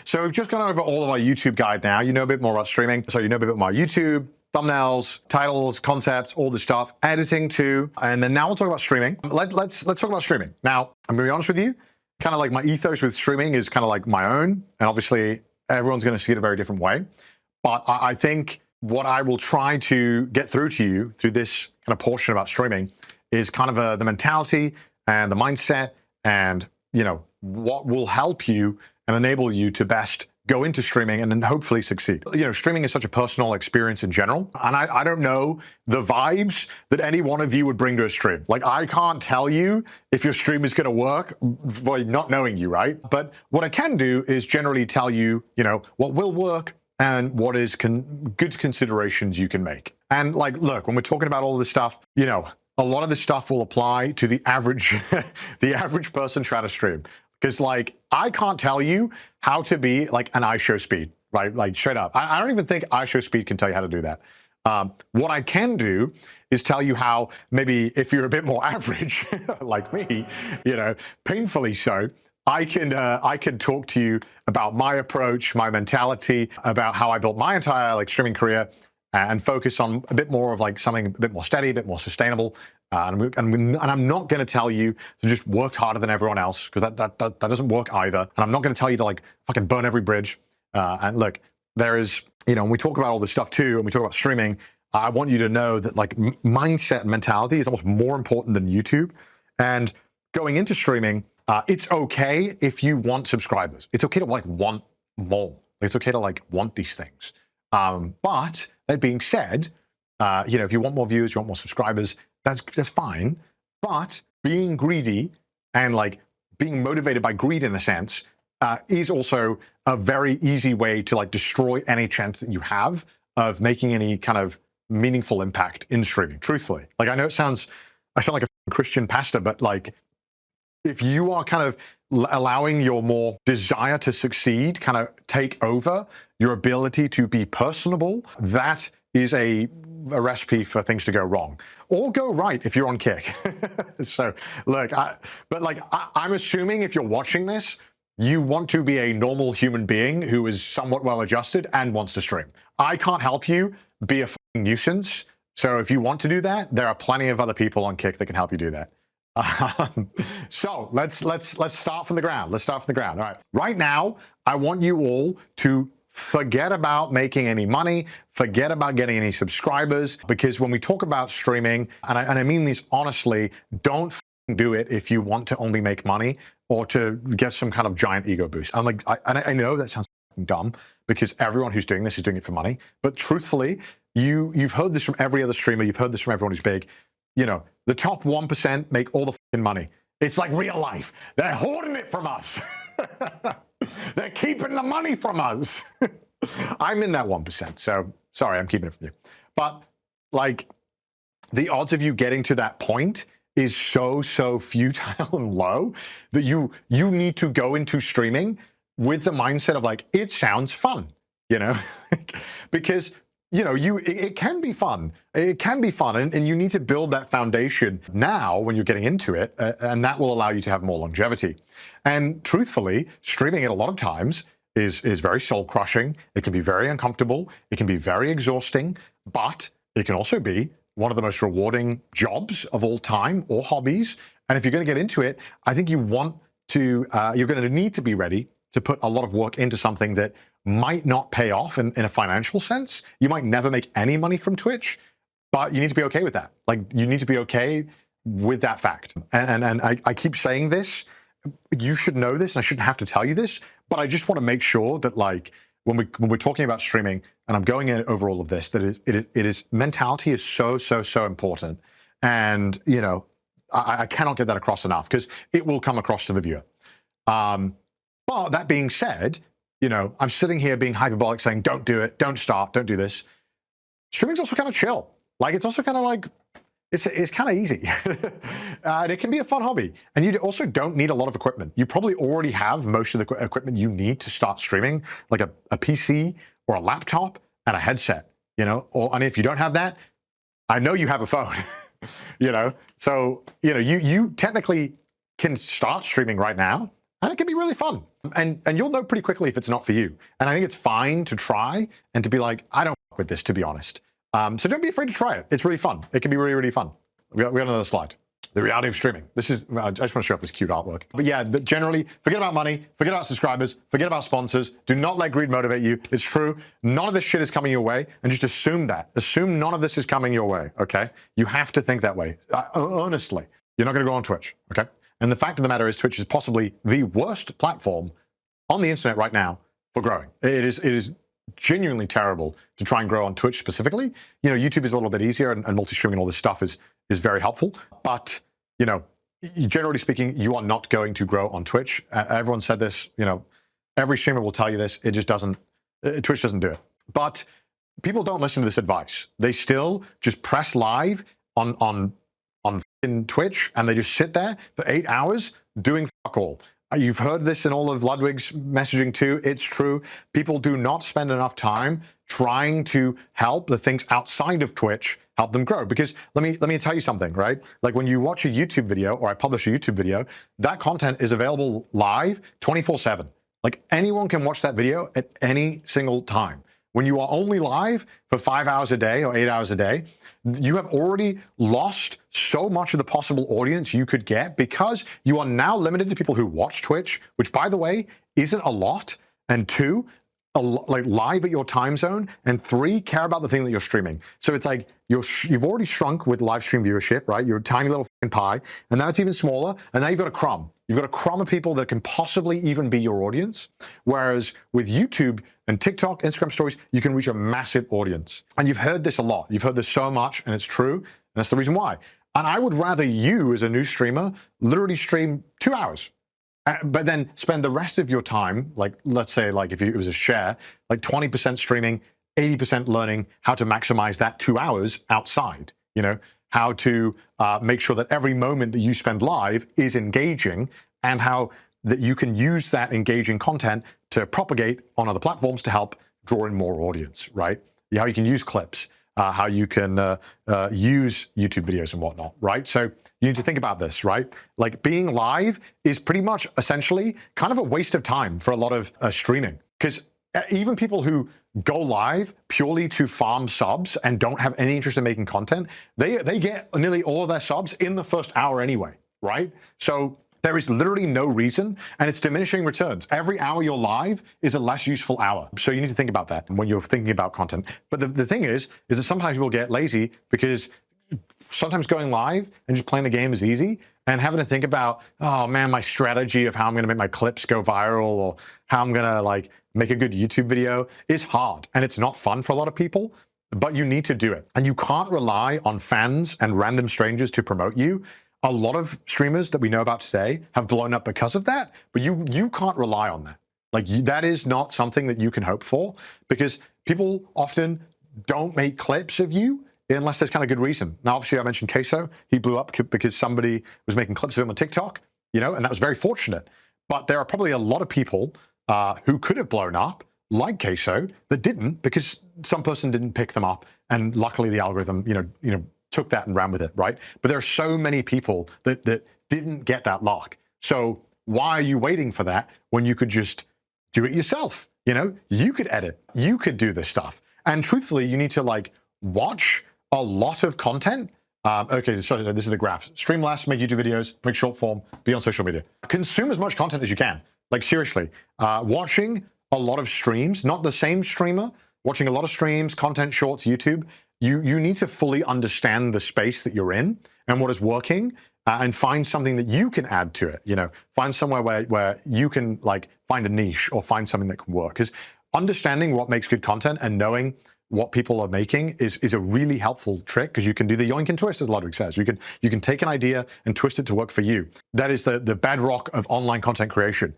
So we've just gone over all of our YouTube guide now. You know a bit more about streaming. So you know a bit about YouTube, thumbnails, titles, concepts, all this stuff, editing too. And then now we'll talk about streaming. Let's talk about streaming. Now, I'm gonna be honest with you, kind of like my ethos with streaming is kind of like my own. And obviously everyone's gonna see it a very different way. But I think what I will try to get through to you through this kind of portion about streaming is kind of the mentality and the mindset and, you know, what will help you and enable you to best go into streaming and then hopefully succeed. You know, streaming is such a personal experience in general. And I don't know the vibes that any one of you would bring to a stream. Like, I can't tell you if your stream is going to work by not knowing you, right? But what I can do is generally tell you, you know, what will work and what is good considerations you can make. And like, look, when we're talking about all this stuff, you know, a lot of this stuff will apply to the average, the average person trying to stream. Because like, I can't tell you how to be like an IShowSpeed, right? Like straight up. I don't even think IShowSpeed can tell you how to do that. What I can do is tell you how maybe if you're a bit more average, like me, you know, painfully so, I can talk to you about my approach, my mentality, about how I built my entire like streaming career and focus on a bit more of like something a bit more steady, a bit more sustainable. And I'm not going to tell you to just work harder than everyone else, because that doesn't work either. And I'm not going to tell you to like fucking burn every bridge. And look, there is, you know, when we talk about all this stuff too, and we talk about streaming, I want you to know that like mindset and mentality is almost more important than YouTube. And going into streaming, it's okay if you want subscribers. It's okay to like want more. It's okay to like want these things. But that being said, you know, if you want more views, you want more subscribers, that's fine. But being greedy and like being motivated by greed in a sense is also a very easy way to like destroy any chance that you have of making any kind of meaningful impact in streaming, truthfully. Like, I know I sound like a Christian pastor, but like, if you are kind of allowing your more desire to succeed kind of take over your ability to be personable, that is a recipe for things to go wrong or go right if you're on kick. So look, I'm assuming if you're watching this, you want to be a normal human being who is somewhat well adjusted and wants to stream. I can't help you be a fucking nuisance. So if you want to do that, there are plenty of other people on kick that can help you do that. So let's start from the ground. Let's start from the ground. All right. Right now, I want you all to forget about making any money, forget about getting any subscribers, because when we talk about streaming, and I mean this honestly, don't do it if you want to only make money or to get some kind of giant ego boost. I'm like, I know that sounds dumb because everyone who's doing this is doing it for money, but truthfully, you've heard this from every other streamer, you've heard this from everyone who's big. You know, the top 1% make all the fucking money. It's like real life. They're hoarding it from us. They're keeping the money from us. I'm in that 1%. So sorry, I'm keeping it from you. But like, the odds of you getting to that point is so futile and low that you need to go into streaming with the mindset of like, it sounds fun, you know, because you know, it can be fun. It can be fun. And you need to build that foundation now when you're getting into it. And that will allow you to have more longevity. And truthfully, streaming it a lot of times is very soul crushing. It can be very uncomfortable. It can be very exhausting, but it can also be one of the most rewarding jobs of all time or hobbies. And if you're going to get into it, I think you're going to need to be ready to put a lot of work into something that might not pay off in a financial sense. You might never make any money from Twitch, but you need to be okay with that. Like, you need to be okay with that fact. And I keep saying this, you should know this, and I shouldn't have to tell you this, but I just want to make sure that like, when we're talking about streaming, and I'm going in over all of this, that it is mentality is so important. And, you know, I cannot get that across enough because it will come across to the viewer. But that being said, you know, I'm sitting here being hyperbolic saying, don't do it, don't start, don't do this. Streaming's also kind of chill. Like, it's also kind of like, it's kind of easy. And it can be a fun hobby. And you also don't need a lot of equipment. You probably already have most of the equipment you need to start streaming, like a PC or a laptop and a headset, you know, and if you don't have that, I know you have a phone, you know? So, you know, you technically can start streaming right now, and it can be really fun. And you'll know pretty quickly if it's not for you. And I think it's fine to try and to be like, I don't fuck with this, to be honest. So don't be afraid to try it. It's really fun. It can be really, really fun. We got another slide. The reality of streaming. I just want to show off this cute artwork. But yeah, generally, forget about money, forget about subscribers, forget about sponsors. Do not let greed motivate you. It's true. None of this shit is coming your way, and just assume that. Assume none of this is coming your way, okay? You have to think that way. Honestly, you're not going to go on Twitch, okay? And the fact of the matter is Twitch is possibly the worst platform on the internet right now for growing. It is genuinely terrible to try and grow on Twitch specifically. You know, YouTube is a little bit easier, and multi-streaming and all this stuff is very helpful. But, you know, generally speaking, you are not going to grow on Twitch. Everyone said this, you know, every streamer will tell you this. It just doesn't, Twitch doesn't do it. But people don't listen to this advice. They still just press live on Twitch, and they just sit there for 8 hours doing fuck all. You've heard this in all of Ludwig's messaging too. It's true. People do not spend enough time trying to help the things outside of Twitch help them grow. Because let me tell you something, right? Like when you watch a YouTube video, or I publish a YouTube video, that content is available live 24/7. Like anyone can watch that video at any single time. When you are only live for 5 hours a day or 8 hours a day, you have already lost so much of the possible audience you could get, because you are now limited to people who watch Twitch, which, by the way, isn't a lot, and 2, like live at your time zone, and 3, care about the thing that you're streaming. So it's like you've already shrunk with live stream viewership, right? You're a tiny little fucking pie, and now it's even smaller, and now you've got a crumb. You've got a crumb of people that can possibly even be your audience. Whereas with YouTube and TikTok, Instagram stories, you can reach a massive audience. And you've heard this a lot. You've heard this so much, and it's true. And that's the reason why. And I would rather you, as a new streamer, literally stream 2 hours, but then spend the rest of your time, like let's say, like if it was a share, like 20% streaming, 80% learning how to maximize that 2 hours outside. You know, how to make sure that every moment that you spend live is engaging, and how that you can use that engaging content to propagate on other platforms to help draw in more audience, right? How you can use clips, how you can use YouTube videos and whatnot, right? So you need to think about this, right? Like being live is pretty much essentially kind of a waste of time for a lot of streaming, because even people who go live purely to farm subs and don't have any interest in making content, they get nearly all of their subs in the first hour anyway, right? So there is literally no reason, and it's diminishing returns. Every hour you're live is a less useful hour. So you need to think about that when you're thinking about content. But the thing is that sometimes people get lazy, because sometimes going live and just playing the game is easy, and having to think about, oh man, my strategy of how I'm gonna make my clips go viral, or how I'm gonna like make a good YouTube video is hard, and it's not fun for a lot of people, but you need to do it. And you can't rely on fans and random strangers to promote you. A lot of streamers that we know about today have blown up because of that, but you can't rely on that. Like that is not something that you can hope for, because people often don't make clips of you unless there's kind of good reason. Now, obviously I mentioned Queso. He blew up because somebody was making clips of him on TikTok, you know, and that was very fortunate. But there are probably a lot of people who could have blown up, like Queso, that didn't, because some person didn't pick them up, and luckily the algorithm, you know, took that and ran with it, right? But there are so many people that didn't get that luck. So why are you waiting for that when you could just do it yourself? You know, you could edit, you could do this stuff. And truthfully, you need to like watch a lot of content. Okay, so this is the graph. Stream less, make YouTube videos, make short form, be on social media. Consume as much content as you can. Like seriously, watching a lot of streams, not the same streamer, watching a lot of streams, content, shorts, YouTube, you need to fully understand the space that you're in and what is working, and find something that you can add to it. You know, find somewhere where you can like find a niche or find something that can work. Because understanding what makes good content and knowing what people are making is a really helpful trick, because you can do the yoink and twist, as Ludwig says. You can take an idea and twist it to work for you. That is the bedrock of online content creation.